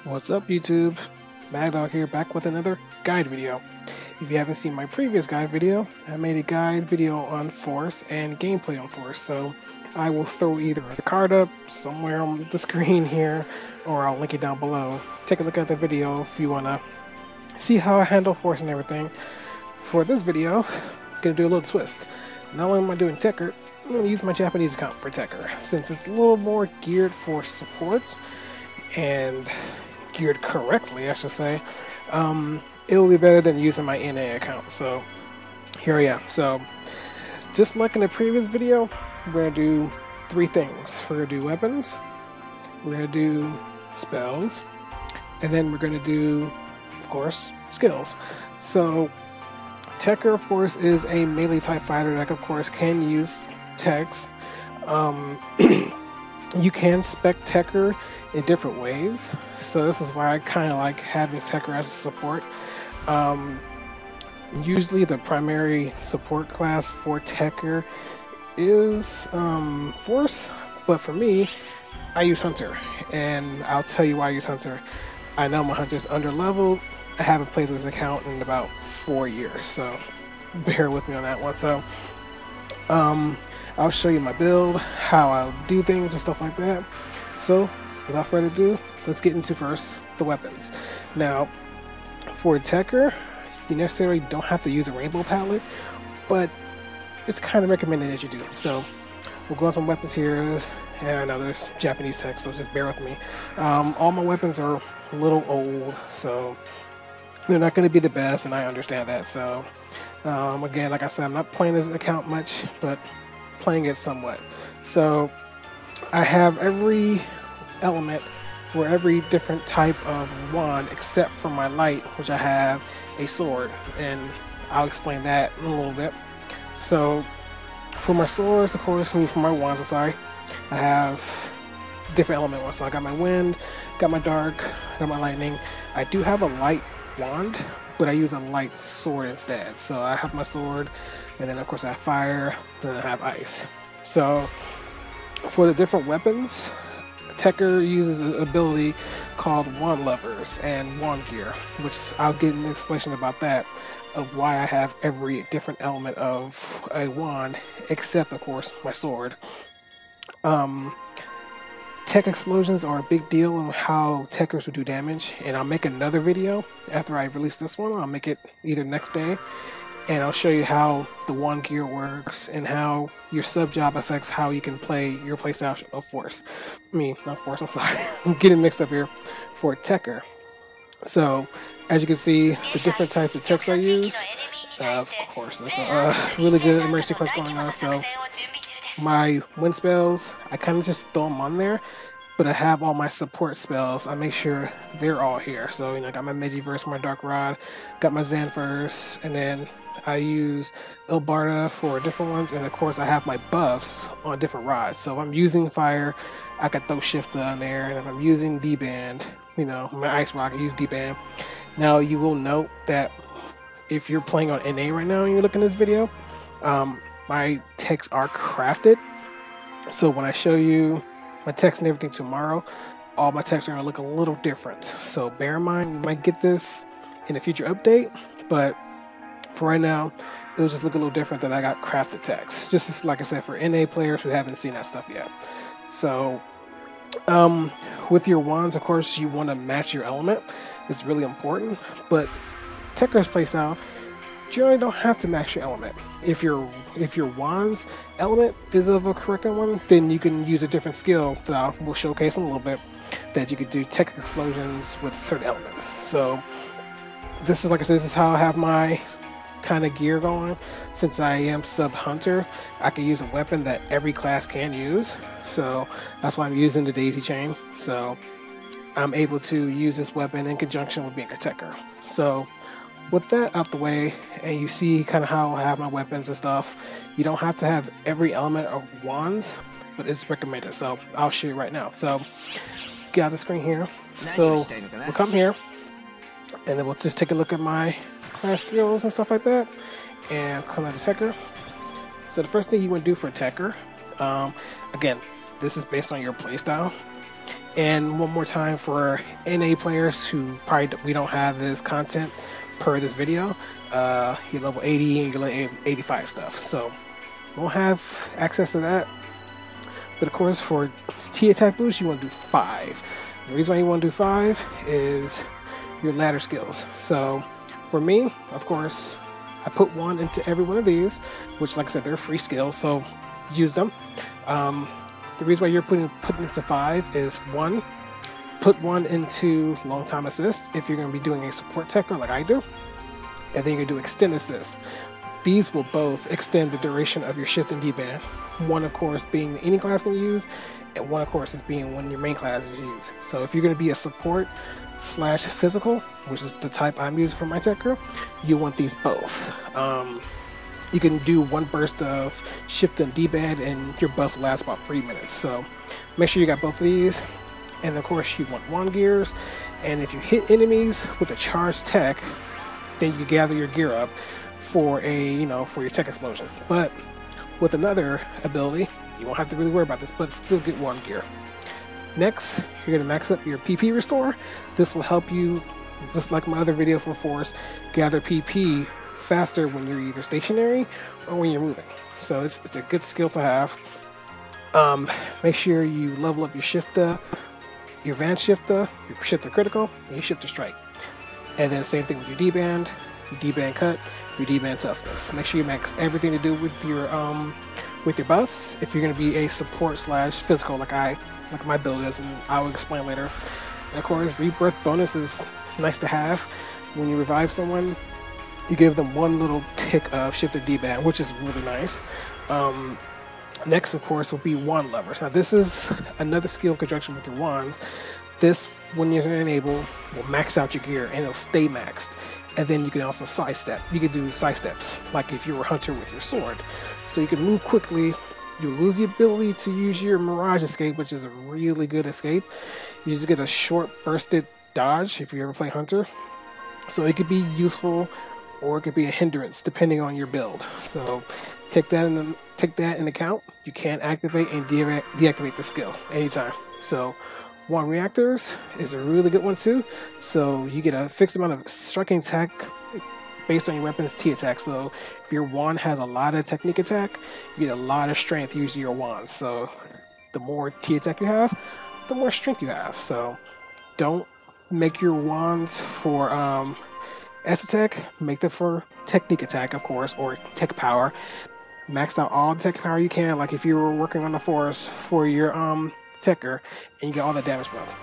What's up YouTube? Magdog here, back with another guide video. If you haven't seen my previous guide video, I made a guide video on Force and gameplay on Force, so I will throw either a card up somewhere on the screen here, or I'll link it down below. Take a look at the video if you want to see how I handle Force and everything. For this video, I'm going to do a little twist. Not only am I doing Tekker, I'm going to use my Japanese account for Tekker, since it's a little more geared for support, and geared correctly, I should say. It will be better than using my NA account. So here I am. So just like in the previous video, we're going to do three things. We're going to do weapons, we're going to do spells, and then we're going to do, of course, skills. So Tekker, of course, is a melee type fighter that, of course, can use techs. You can spec Tekker in different ways, so this is why I kind of like having Tekker as a support. Usually the primary support class for Tekker is Force, but for me, I use Hunter, and I'll tell you why I use Hunter. I know my Hunter's under leveled. I haven't played this account in about 4 years, so bear with me on that one. So I'll show you my build, how I'll do things and stuff like that. So without further ado, let's get into first the weapons. Now, for Tekker, you necessarily don't have to use a rainbow palette, but it's kind of recommended that you do. So we're going from weapons here, and I know there's Japanese text, so just bear with me. All my weapons are a little old, so they're not going to be the best, and I understand that. So again, like I said, I'm not playing this account much, but playing it somewhat. So I have every element for every different type of wand except for my light, which I have a sword, and I'll explain that in a little bit. So for my swords, of course, for my wands, I'm sorry, I have different element ones. So I got my wind, got my dark, got my lightning. I do have a light wand, but I use a light sword instead. So I have my sword, and then of course I have fire, and then I have ice. So for the different weapons, Tekker uses an ability called wand levers and wand gear, which I'll get an explanation about that, of why I have every different element of a wand except, of course, my sword. Tech explosions are a big deal in how Tekkers will do damage, and I'll make another video after I release this one. I'll make it either next day, and I'll show you how the wand gear works and how your sub job affects how you can play your playstyle of Force. I mean, not Force, I'm sorry. I'm getting mixed up here for Tekker. So, as you can see, the different types of techs I use, of course, there's a really good emergency sequence going on. So, my wind spells, I kind of just throw them on there, but I have all my support spells. I make sure they're all here. So, I got my Mediverse, my Dark Rod, got my Xanverse, and then I use Ilbarda for different ones, and of course I have my buffs on different rods. So if I'm using fire, I can throw Shift on there, and if I'm using D-Band, my Ice Rock, I use D-Band. Now you will note that if you're playing on NA right now and you're looking at this video, my techs are crafted. So when I show you my techs and everything tomorrow, all my techs are going to look a little different. So bear in mind, you might get this in a future update, but for right now, it will just look a little different that I got crafted text. Just as, like I said, for NA players who haven't seen that stuff yet. So, with your wands, of course, you want to match your element. It's really important. But Tekker's playstyle, you generally don't have to match your element. If your wand's element is of a correct one, then you can use a different skill that I will showcase in a little bit, that you could do tech explosions with certain elements. So, this is, like I said, this is how I have my kind of gear going. Since I am sub hunter, I can use a weapon that every class can use, so that's why I'm using the daisy chain. So I'm able to use this weapon in conjunction with being a Tekker. So with that out the way, and you see kind of how I have my weapons and stuff, you don't have to have every element of wands, but it's recommended. So I'll show you right now. So get out the screen here. So we'll come here, and then we'll just take a look at my class skills and stuff like that, and come out of Tekker. So the first thing you want to do for Tekker, again, this is based on your playstyle. And one more time for NA players who probably we don't have this content per this video, you're level 80 and you're level 85 stuff, so won't have access to that. But of course, for T attack boost, you want to do 5. The reason why you want to do 5 is your ladder skills. So for me, of course, I put 1 into every one of these, which, like I said, they're free skills, so use them. The reason why you're putting this to 5 is 1, put 1 into long time assist if you're going to be doing a support techer like I do, and then you're going to do extend assist. These will both extend the duration of your shift and D-band. 1, of course, being any class can use, and 1, of course, is being when your main class is used. So if you're going to be a support / physical, which is the type I'm using for my techer, you want these both. You can do 1 burst of shift and D-band and your burst will last about 3 minutes. So make sure you got both of these. And of course you want wand gears. And if you hit enemies with a charged tech, then you gather your gear up for for your tech explosions. But with another ability, you won't have to really worry about this, but still get wand gear. Next, you're going to max up your PP restore. This will help you, just like my other video for Force, gather PP faster when you're either stationary or when you're moving. So it's a good skill to have. Make sure you level up your shifter, your advanced shifter, your shifter critical, and your shifter strike. And then same thing with your D-band, your D-band cut, your D-band toughness. Make sure you max everything to do with your buffs if you're going to be a support / physical like my build is, and I will explain later. And of course, rebirth bonus is nice to have. When you revive someone, you give them 1 little tick of shifted D-band, which is really nice. Next, of course, will be wand levers. Now, this is another skill in conjunction with your wands. This, when you're enabled, will max out your gear, and it'll stay maxed. And then you can also sidestep. You can do side steps, like if you were a hunter with your sword. So you can move quickly. You lose the ability to use your Mirage escape, which is a really good escape. You just get a short bursted dodge if you ever play hunter. So it could be useful, or it could be a hindrance depending on your build. So take that in account. You can activate and deactivate the skill anytime. So wand reactors is a really good one too. So you get a fixed amount of striking attack based on your weapon's T attack. So if your wand has a lot of technique attack, you get a lot of strength using your wand. So the more T attack you have, the more strength you have. So don't make your wands for S attack, make them for technique attack, of course, or tech power. Max out all the tech power you can, like if you were working on the force for your techer, and you get all the damage buff.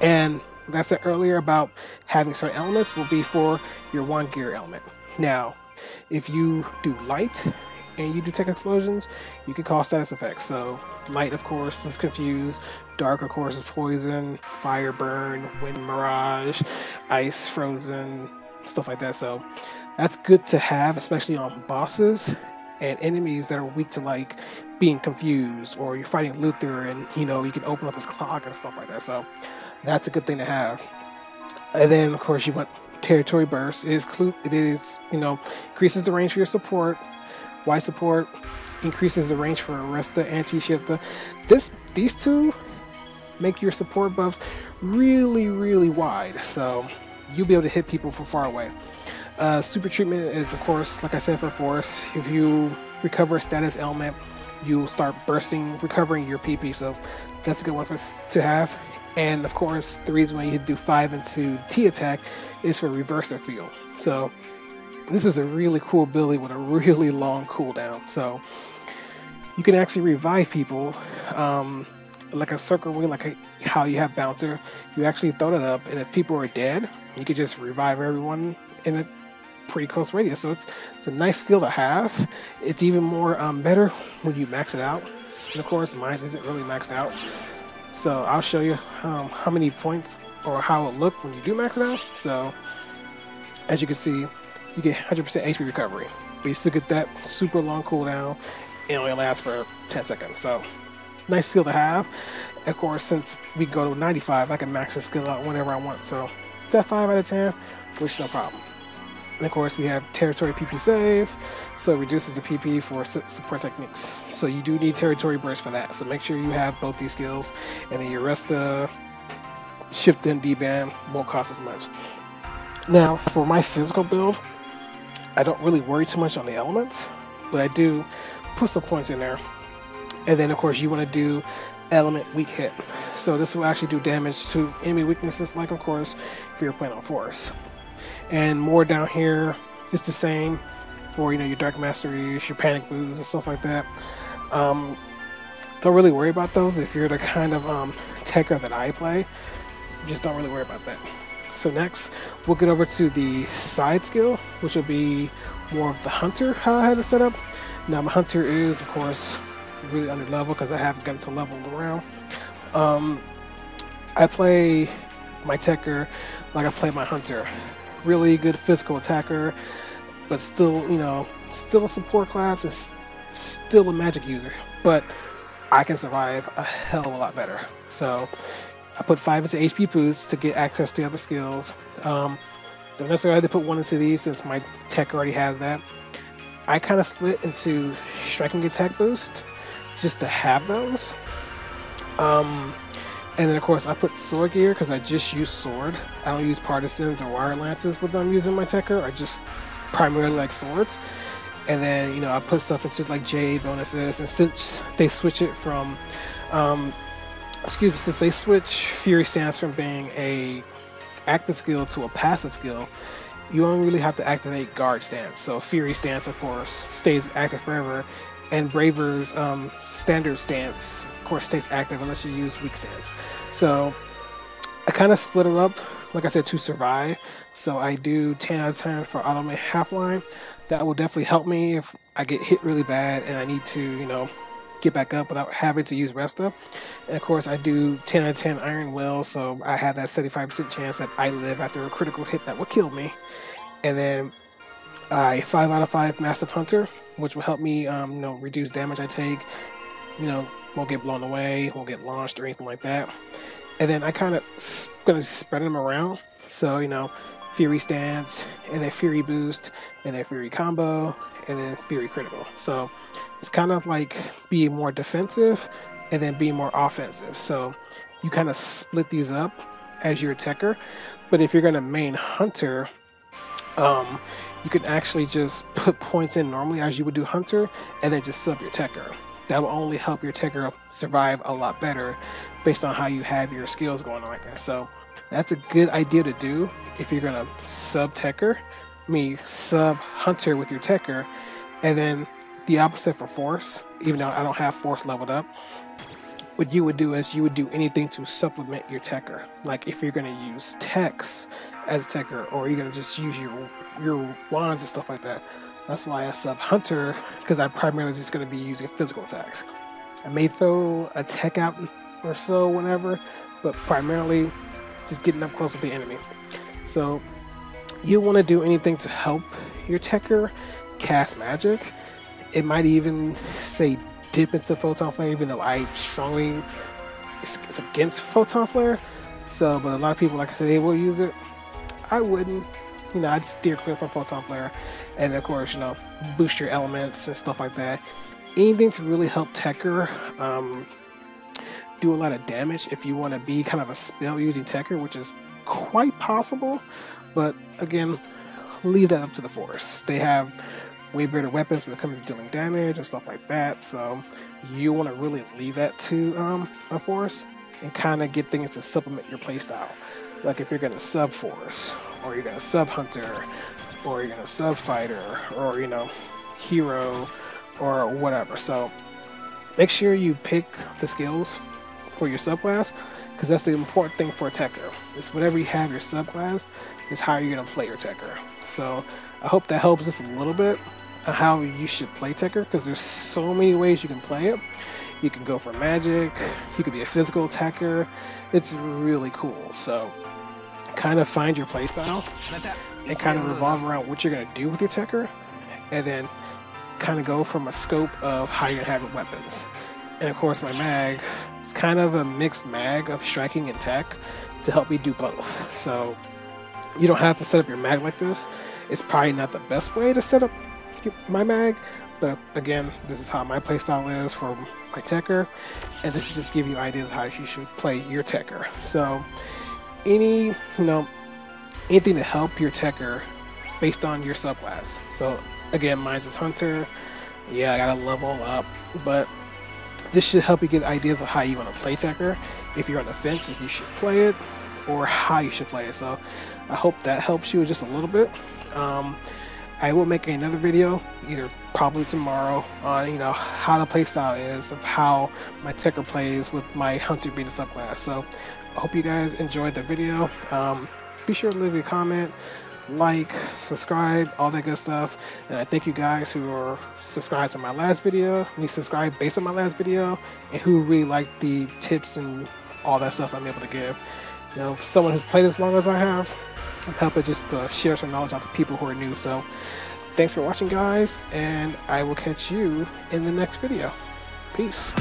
And like I said earlier about having certain elements will be for your wand gear element. Now, if you do light and you do tech explosions, you can call status effects. So light, of course, is confuse. Dark, of course, is poison. Fire, burn. Wind, mirage. Ice, frozen. Stuff like that. So that's good to have, especially on bosses and enemies that are weak to like being confused, or you're fighting Luther and you can open up his clock and stuff like that. So that's a good thing to have. And then of course you want territory burst. It is increases the range for your support. Wide support increases the range for Arresta and T-Shifter. These two make your support buffs really, really wide, so you'll be able to hit people from far away. Super treatment is, of course, like I said, for Force. If you recover a status element, you'll start recovering your PP, so that's a good one to have. And of course, the reason why you do 5 into T attack is for reverser field. So this is a really cool ability with a really long cooldown. So you can actually revive people like a circle ring, like how you have bouncer. You actually throw that up, and if people are dead, you can just revive everyone in a pretty close radius. So it's a nice skill to have. It's even more better when you max it out. And of course, mine isn't really maxed out. So I'll show you how many points or how it look when you do max it out. So as you can see, you get 100% HP recovery, but you still get that super long cooldown. It only lasts for 10 seconds. So nice skill to have. Of course, since we go to 95, I can max the skill out whenever I want. So it's at 5 out of 10, which is no problem. And of course, we have territory PP save, so it reduces the PP for support techniques. So you do need territory burst for that. So make sure you have both these skills, and then your rest shift and D-band won't cost as much. Now, for my physical build, I don't really worry too much on the elements, but I do put some points in there. And then, of course, you want to do element weak hit. So this will actually do damage to enemy weaknesses, like, of course, if you're playing on force. And more down here, it's the same for, your Dark Masteries, your Panic Boosts, and stuff like that. Don't really worry about those if you're the kind of techer that I play. Just don't really worry about that. So next, we'll get over to the side skill, which will be more of the hunter, how I had it set up. Now, my hunter is, of course, really under level because I haven't gotten to level around. I play my techer like I play my hunter. Really good physical attacker, but still, still a support class and still a magic user. But I can survive a hell of a lot better. So I put 5 into HP boosts to get access to other skills. Don't necessarily have to put 1 into these since my tech already has that. I kind of split into striking attack boost just to have those. And then, of course, I put sword gear because I just use sword. I don't use partisans or wire lances when I'm using my techer. I just primarily like swords. And then, I put stuff into like Jade bonuses. And since they switch it from, since they switch Fury Stance from being a active skill to a passive skill, you only really have to activate Guard Stance. So Fury Stance, of course, stays active forever. And Braver's standard stance, of course, stays active unless you use weak stance. So I kind of split it up, like I said, to survive. So I do 10 out of 10 for automate half-line. That will definitely help me if I get hit really bad and I need to, get back up without having to use rest up. And of course, I do 10 out of 10 Iron Will, so I have that 75% chance that I live after a critical hit that will kill me. And then I 5 out of 5 Massive Hunter, which will help me, reduce damage I take. Won't get blown away, won't get launched or anything like that. And then I kind of gonna spread them around. So, Fury Stance, and then Fury Boost, and then Fury Combo, and then Fury Critical. So it's kind of like being more defensive and then being more offensive. So you kind of split these up as your techer. But if you're gonna main hunter, you can actually just put points in normally as you would do hunter, and then just sub your techer. That will only help your techer survive a lot better based on how you have your skills going on like that. So that's a good idea to do if you're gonna sub techer, sub hunter with your techer. And then the opposite for force, even though I don't have force leveled up, what you would do is you would do anything to supplement your techer. Like if you're gonna use techs as a techer, or you're gonna just use your wands and stuff like that. That's why I sub hunter, because I'm primarily just gonna be using physical attacks. I may throw a tech out or so whenever, but primarily just getting up close to the enemy. So you want to do anything to help your techer cast magic. It might even say dip into Photon Flare, even though I strongly it's against Photon Flare. So, but a lot of people, like I said, they will use it. I wouldn't. I'd steer clear from Photon Flare, and of course, boost your elements and stuff like that. Anything to really help techer do a lot of damage if you want to be kind of a spell using techer, which is quite possible. But again, leave that up to the force. They have way better weapons when it comes to dealing damage and stuff like that. So you want to really leave that to a force and kind of get things to supplement your playstyle. Like if you're going to sub force, or you're going to sub hunter, or you're going to sub fighter, or hero, or whatever. So make sure you pick the skills for your subclass, because that's the important thing for a techer. It's whatever you have your subclass is how you're going to play your techer. So I hope that helps just a little bit on how you should play techer, because there's so many ways you can play it. You can go for magic, you could be a physical attacker. It's really cool. So kind of find your playstyle and kind of revolve around what you're going to do with your techer, and then kind of go from a scope of how you're going to have your weapons. And of course, my mag is kind of a mixed mag of striking and tech to help me do both. So you don't have to set up your mag like this. It's probably not the best way to set up my mag, but again, this is how my playstyle is for my Tekker, and this is just give you ideas how you should play your Tekker. So anything to help your Tekker based on your subclass. So again, mine's is Hunter. Yeah, I gotta level up, but this should help you get ideas of how you want to play Tekker. If you're on the fence, if you should play it, or how you should play it. So I hope that helps you just a little bit. I will make another video, either probably tomorrow, on how the playstyle is of how my Tekker plays with my Hunter being a subclass. So I hope you guys enjoyed the video. Be sure to leave a comment, like, subscribe, all that good stuff. And I thank you guys who are subscribed to my last video, and you subscribed based on my last video, and who really like the tips and all that stuff I'm able to give. For someone who's played as long as I have, I'm helping just to share some knowledge out to people who are new. So thanks for watching, guys, and I will catch you in the next video. Peace.